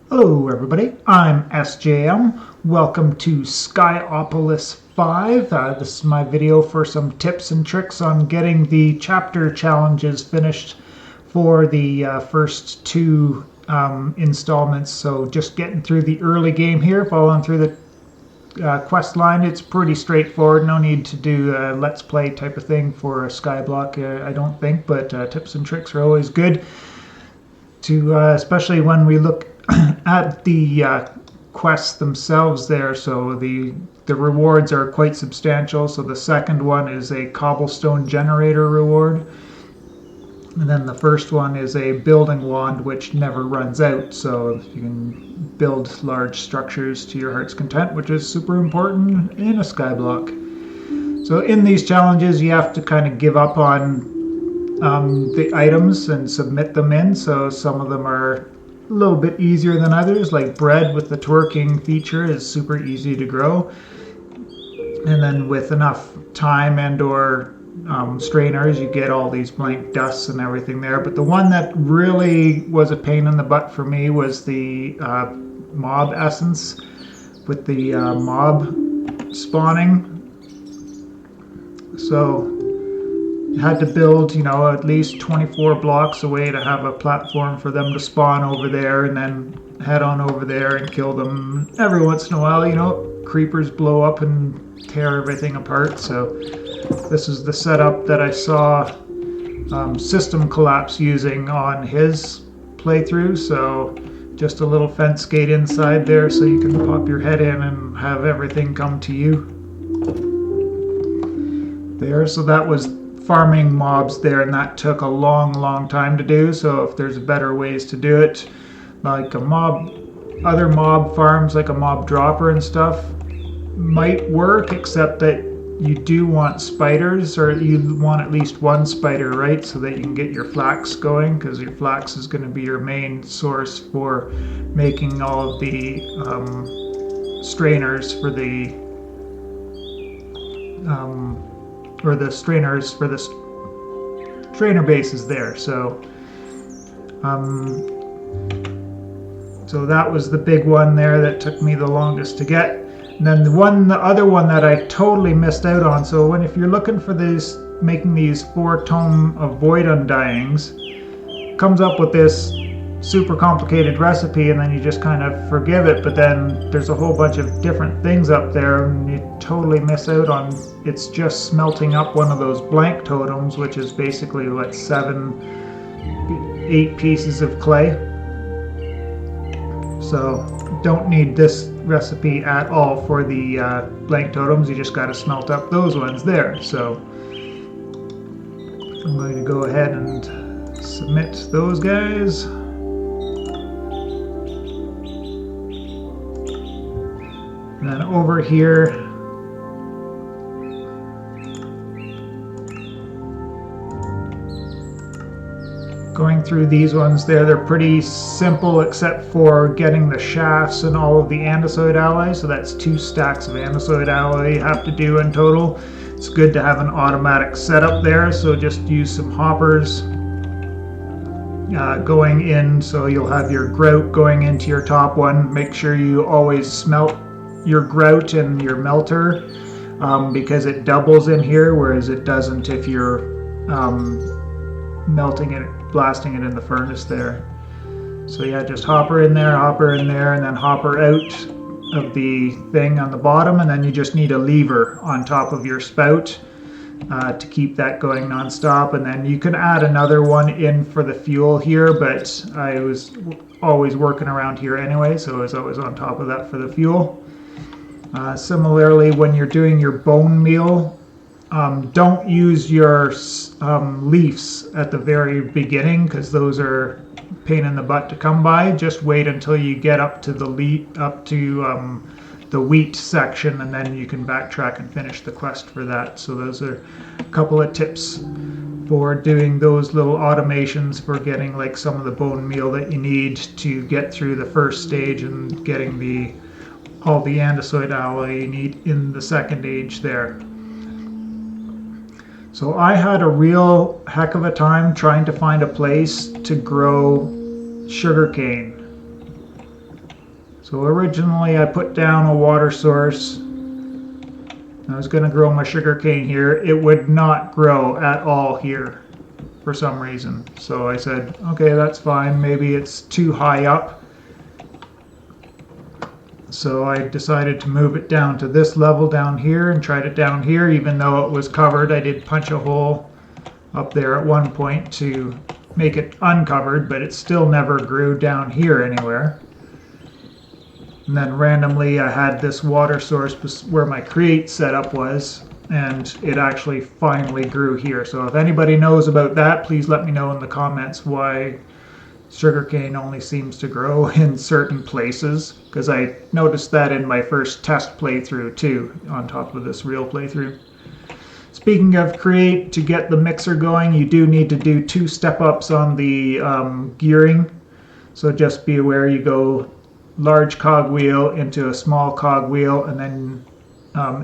Hello everybody, I'm SJM. Welcome to Skyopolis 5. This is my video for some tips and tricks on getting the chapter challenges finished for the first two installments. So just getting through the early game here, following through the quest line. It's pretty straightforward, no need to do a let's play type of thing for a skyblock, I don't think, but tips and tricks are always good. Especially when we look at the quests themselves there. So the rewards are quite substantial. So the second one is a cobblestone generator reward, and then the first one is a building wand which never runs out, so you can build large structures to your heart's content, which is super important in a skyblock. So in these challenges you have to kind of give up on the items and submit them in. So some of them are a little bit easier than others, like bread with the twerking feature is super easy to grow, and then with enough time and or strainers you get all these blank dusts and everything there. But the one that really was a pain in the butt for me was the mob essence with the mob spawning. So had to build, at least 24 blocks away to have a platform for them to spawn over there, and then head on over there and kill them. Every once in a while, creepers blow up and tear everything apart. So this is the setup that I saw System Collapse using on his playthrough. So just a little fence gate inside there so you can pop your head in and have everything come to you there. So that was farming mobs there, and that took a long time to do. So if there's better ways to do it, like other mob farms, like a mob dropper and stuff, might work, except that you do want spiders, or you want at least one spider, right, so that you can get your flax going, because your flax is going to be your main source for making all of the strainers for the strainers for the strainer bases there. So so that was the big one there that took me the longest to get. And then the other one that I totally missed out on. So if you're looking for making these 4 tome of void undyings, comes up with this super complicated recipe, and then you just kind of forgive it. But then there's a whole bunch of different things up there, and you totally miss out on. It's just smelting up one of those blank totems, which is basically what, 8 pieces of clay. So don't need this recipe at all for the blank totems. You just got to smelt up those ones there. So I'm going to go ahead and submit those guys. And then over here, going through these ones there, they're pretty simple except for getting the shafts and all of the andesite alloys. So that's 2 stacks of andesite alloy you have to do in total. It's good to have an automatic setup there, so just use some hoppers going in. So you'll have your grout going into your top one. Make sure you always smelt your grout and your melter, because it doubles in here, whereas it doesn't if you're melting it, blasting it in the furnace there. So yeah, just hopper in there, and then hopper out of the thing on the bottom, and then you just need a lever on top of your spout to keep that going non-stop. And then you can add another one in for the fuel here, but I was always working around here anyway, so I was always on top of that for the fuel. Similarly, when you're doing your bone meal, don't use your leaves at the very beginning, because those are a pain in the butt to come by. Just wait until you get up to the wheat section, and then you can backtrack and finish the quest for that. So those are a couple of tips for doing those little automations for getting like some of the bone meal that you need to get through the first stage, and getting all the andesite alloy you need in the second age there. So I had a real heck of a time trying to find a place to grow sugarcane. So originally I put down a water source. I was going to grow my sugarcane here. It would not grow at all here for some reason. So I said, okay, that's fine. Maybe it's too high up. So I decided to move it down to this level down here and tried it down here. Even though it was covered, I did punch a hole up there at one point to make it uncovered, but it still never grew down here anywhere. And then randomly I had this water source where my create setup was, and it actually finally grew here. So if anybody knows about that, please let me know in the comments why sugarcane only seems to grow in certain places, because I noticed that in my first test playthrough too, on top of this real playthrough. Speaking of create, to get the mixer going, you do need to do 2 step-ups on the gearing. So just be aware you go large cogwheel into a small cogwheel, and then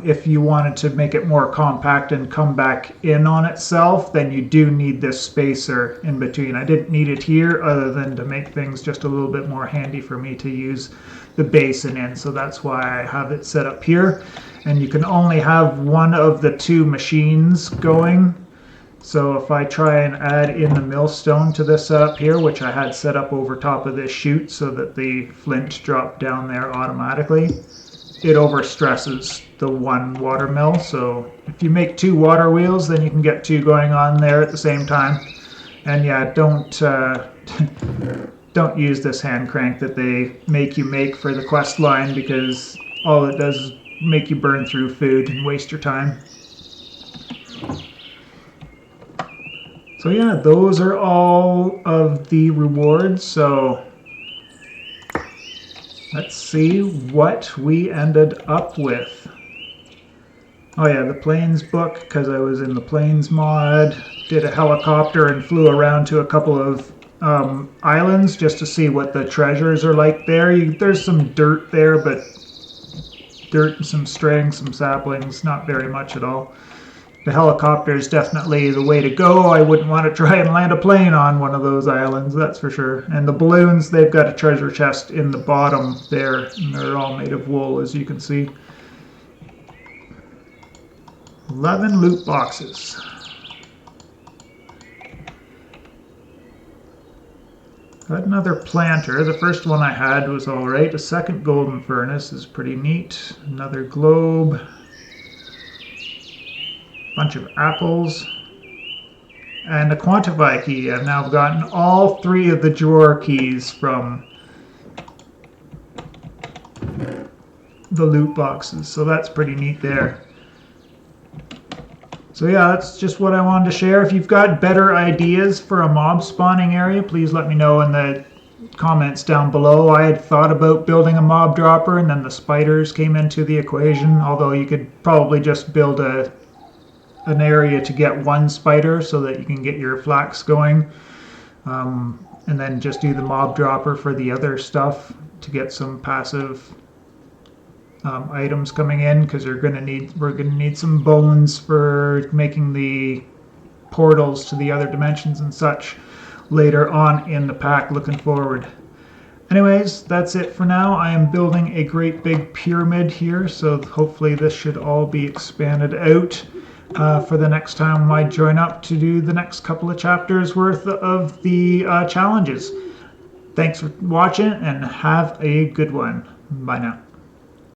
if you wanted to make it more compact and come back in on itself, then you do need this spacer in between. I didn't need it here other than to make things just a little bit more handy for me to use the basin in, so that's why I have it set up here. And you can only have one of the 2 machines going. So if I try and add in the millstone to this setup here, which I had set up over top of this chute so that the flint dropped down there automatically, it overstresses the one water mill. So if you make 2 water wheels, then you can get 2 going on there at the same time. And yeah, don't use this hand crank that they make you make for the quest line, because all it does is make you burn through food and waste your time. So yeah, those are all of the rewards. So let's see what we ended up with. Oh yeah, the planes book, because I was in the planes mod. Did a helicopter and flew around to a couple of islands just to see what the treasures are like there. There's some dirt there, but dirt and some string, some saplings, not very much at all. The helicopter is definitely the way to go. I wouldn't want to try and land a plane on one of those islands, that's for sure. And the balloons, they've got a treasure chest in the bottom there, and they're all made of wool, as you can see. 11 loot boxes. Got another planter. The first one I had was alright. A second golden furnace is pretty neat. Another globe. Bunch of apples, and a quantify key. I've now gotten all 3 of the drawer keys from the loot boxes, so that's pretty neat there. So yeah, that's just what I wanted to share. If you've got better ideas for a mob spawning area, please let me know in the comments down below. I had thought about building a mob dropper, and then the spiders came into the equation, although you could probably just build an area to get 1 spider so that you can get your flax going, and then just do the mob dropper for the other stuff to get some passive items coming in, because we're gonna need some bones for making the portals to the other dimensions and such later on in the pack. Looking forward. Anyways, that's it for now. I am building a great big pyramid here, so hopefully this should all be expanded out for the next time I join up to do the next couple of chapters worth of the challenges. Thanks for watching, and have a good one. Bye now.